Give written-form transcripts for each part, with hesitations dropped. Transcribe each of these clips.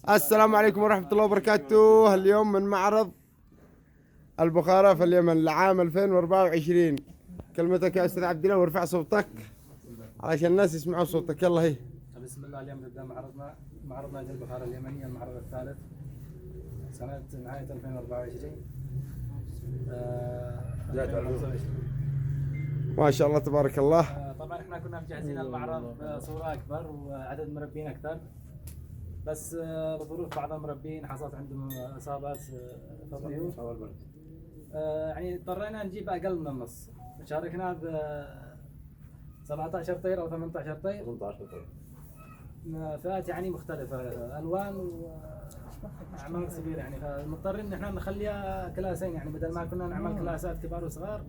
السلام عليكم ورحمة الله وبركاته. اليوم من معرض البخارى في اليمن لعام 2024. كلمتك يا أستاذ عبد الله وارفع صوتك علشان الناس يسمعوا صوتك. يلا هي. بسم الله. اليوم نبدأ معرض نادي البخارى اليمني، المعرض الثالث سنة نهاية 2024. ما شاء الله تبارك الله. طبعا احنا كنا مجهزين المعرض بصورة أكبر وعدد مربين أكثر، بس لظروف بعض المربين حصلت عندهم إصابات في الطيور، يعني اضطرينا نجيب أقل من النص. شاركنا ب 17 طير أو 18 طير، 18 طير، فئات يعني مختلفة، ألوان وأعمار صغيرة، يعني فمضطرين إن احنا نخليها كلاسين، يعني بدل ما كنا نعمل كلاسات كبار وصغار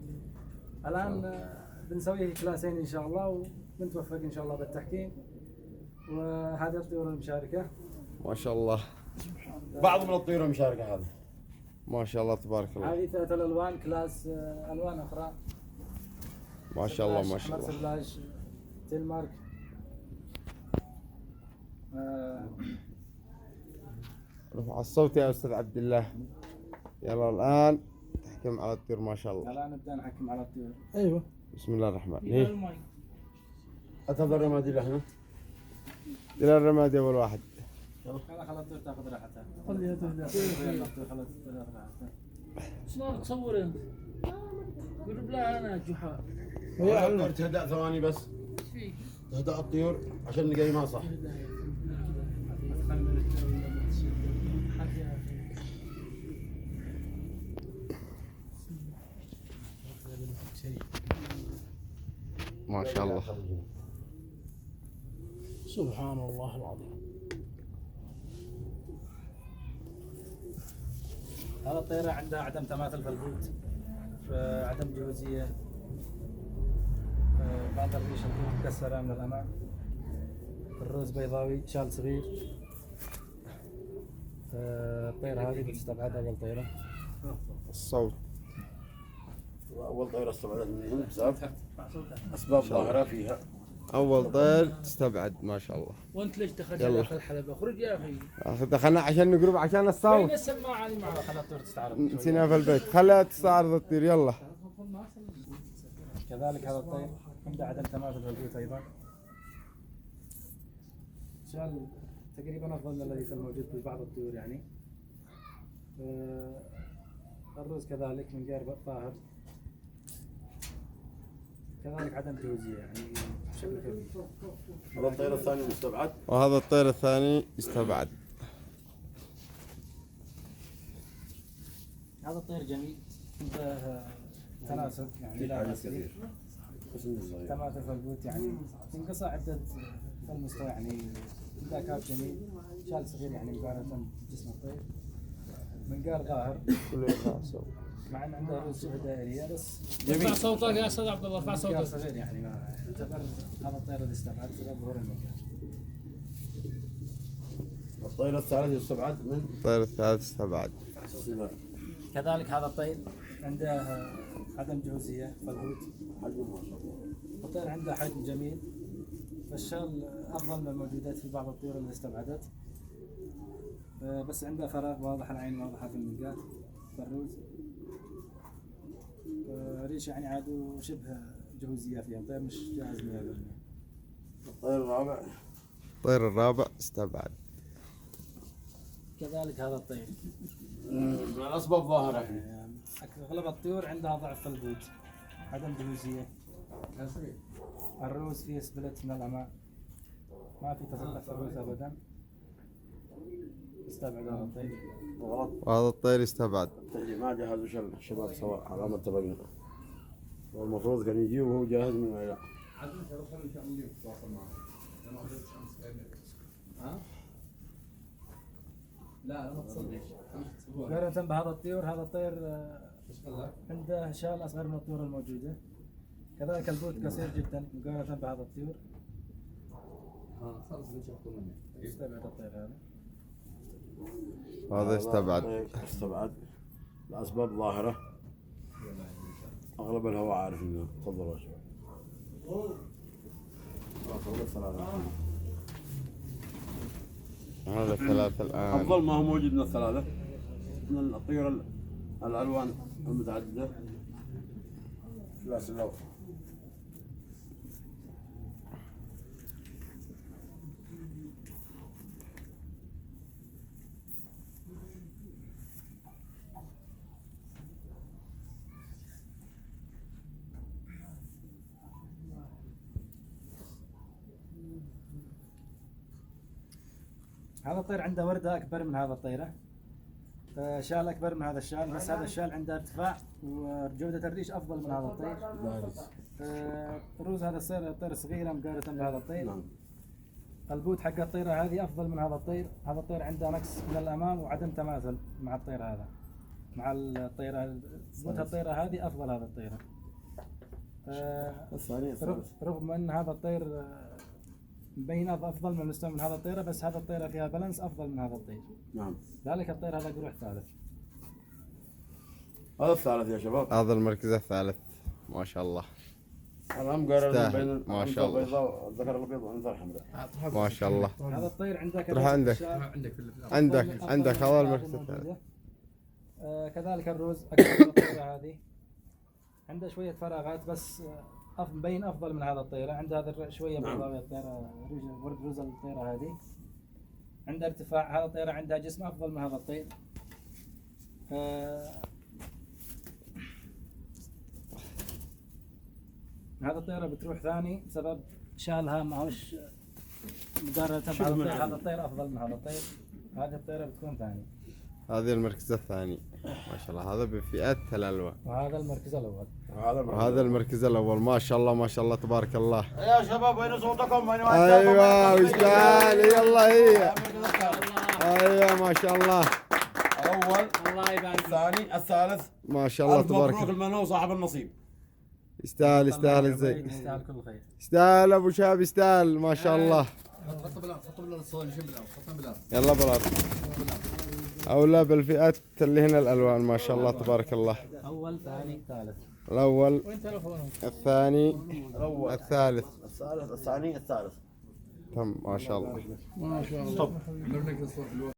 الآن بنسويه كلاسين إن شاء الله، ونتوفق إن شاء الله بالتحكيم. وهذه الطيور المشاركة ما شاء الله. بعض من الطيور المشاركة هذا. ما شاء الله تبارك الله. هذه ثلاث الألوان، كلاس ألوان أخرى. ما شاء الله ما شاء الله. سبلاش، تيلمارك. رفع الصوت يا أستاذ عبد الله. يلا الآن تحكم على الطيور. ما شاء الله. الآن نبدأ نحكم على الطيور. ايوه بسم الله الرحمن الرحيم. أتفضل الرمادي لحنا. إلى الرمادي أول واحد. يلا خلي الطيور تاخذ راحتها. خليها تهدى. يلا الطيور خلي الطيور تاخذ راحتها. شلون تصور انت؟ قرب لها انا جحا. الطيور تهدأ ثواني بس. تهدأ الطيور عشان نقيمها صح. ما شاء الله. سبحان الله العظيم. هذا الطيرة عندها عدم تماثل في البوت، عدم جوزية، بعض الريش البوت مكسرة من الأمام، الروز بيضاوي، شال صغير. الطيرة هذه بتستبعد أول طيرة. الصوت. أول طيرة استبعدت منهم بسبب أسباب ظاهرة فيها. أول طير تستبعد. ما شاء الله. وانت ليش دخلت يلا. داخل الحلبة؟ اخرج يا اخي. دخلنا عشان نقرب عشان الصوت. فين السماعة اللي معك؟ خلي الطيور تستعرض. نسيناها في البيت. خليها تستعرض الطير. يلا. كذلك هذا الطير عنده عدم تماثل في البوت أيضا، شال تقريبا أفضل من الذي في الموجود في بعض الطيور يعني. الروز كذلك من غير طاهر، كذلك عدم جوزية يعني بشكل كبير. هذا الطير الثاني مستبعد. وهذا الطير الثاني استبعد. هذا الطير جميل، عنده تناسق يعني لا بأس به. تماثل في البوت يعني ينقص عدة في المستوى، يعني عنده كاف جميل، شال صغير يعني مقارنة بجسم الطير، منقار ظاهر مع ان عنده روز شبه دائرية بس ارفع صوتك يا استاذ عبد الله، ارفع منقار صوتك. صغير يعني ما يعتبر هذا الطير اللي استبعد بسبب ظهور المنقار. الطير الثالث يستبعد من الطير الثالث استبعد. كذلك هذا الطير عنده عدم جوزية في البوت، حجم ما شاء الله. الطير عنده حجم جميل، فالشال أفضل من الموجودات في بعض الطيور اللي استبعدت، بس عنده فراغ واضح، العين واضحة في المنقار في الروز. ريش يعني عادو شبه جوزية فيها، الطير مش جاهز 100%. الطير الرابع. الطير الرابع استبعد. كذلك هذا الطير من الأسباب ظاهرة فيه. يعني أغلب الطيور عندها ضعف في البوت، عدم جوزية. الروز فيه سبلت من الأمام، ما في تسلح في الروز أبدا. استبعد هذا الطير. غلط. وهذا الطير استبعد. ما جهزوش الشباب سواء على ما اتفقنا. والمفروض كان يجي وهو جاهز من العلاج. لا ما تصليش. مقارنة بهذا الطيور، هذا الطير عنده شال أصغر من الطيور الموجودة. كذلك البوت قصير جدا مقارنة بهذا الطيور. استبعد الطير هذا. هذا استبعد. استبعد لأسباب ظاهرة. أغلب الهواء عارف إنه. تفضل يا شباب. هذا الثلاثة الآن. افضل ما هو موجود من الثلاثه، من الطيور الالوان المتعدده. ثلاث اللون. هذا الطير عنده وردة أكبر من هذا الطيرة، شال أكبر من هذا الشال، بس هذا الشال عنده ارتفاع وجودة الريش أفضل من هذا الطير. روز هذا الطير صغيرة مقارنة بهذا الطير. نعم. البوت حق الطيرة هذه أفضل من هذا الطير. هذا الطير عنده نقص من الأمام وعدم تماثل مع الطير هذا، مع الطيرة. بوت الطيرة هذه أفضل هذا الطيرة. الثاني رغم أن هذا الطير مبين افضل من المستوى من هذا الطيره، بس هذا الطيره فيها بالانس افضل من هذا الطير. نعم. ذلك الطير هذا قروح ثالث. هذا الثالث يا شباب. هذا المركز الثالث ما شاء الله. الان قارن يستاهل. بين ما شاء الله. البيضاء الذكر الابيض والانثى الحمراء. ما شاء الله. هذا الطير عندك روح عندك. عندك هذا المركز الثالث. كذلك الروز اكبر الطيره هذه عنده شويه فراغات، بس مبين افضل من هذا الطيره. عنده هذا شويه بيضاويه الطيره، ورد روز الطيره هذه. عنده ارتفاع. هذا الطيره عندها جسم افضل من هذا الطير. هذا الطيره بتروح ثاني بسبب شالها معوش مقارنة بهذا الطير. هذا الطير افضل من هذا الطير. هذه الطيره بتكون ثاني. هذا المركز الثاني ما شاء الله. هذا بفئات الألوان. وهذا المركز الاول. وهذا المركز الأول. ما شاء الله ما شاء الله تبارك الله. يا شباب وين صوتكم؟ وين ايوه ويستاهل. يلا هي. ايوه ما شاء الله. الاول، الله يبارك فيك. الثاني، الثالث. ما شاء الله تبارك مبروك الله. المنو صاحب النصيب. يستاهل يستاهل الزي. يستاهل كل خير. يستاهل ابو شاب يستاهل ما شاء الله. يلا بلاد. اولى بالفئات اللي هنا الالوان ما شاء الله تبارك الله. اول ثاني ثالث. الاول وين تلفونهم؟ الثاني الاول، الثالث. الثالث، الثاني، الثالث. تم ما شاء الله. ما شاء الله.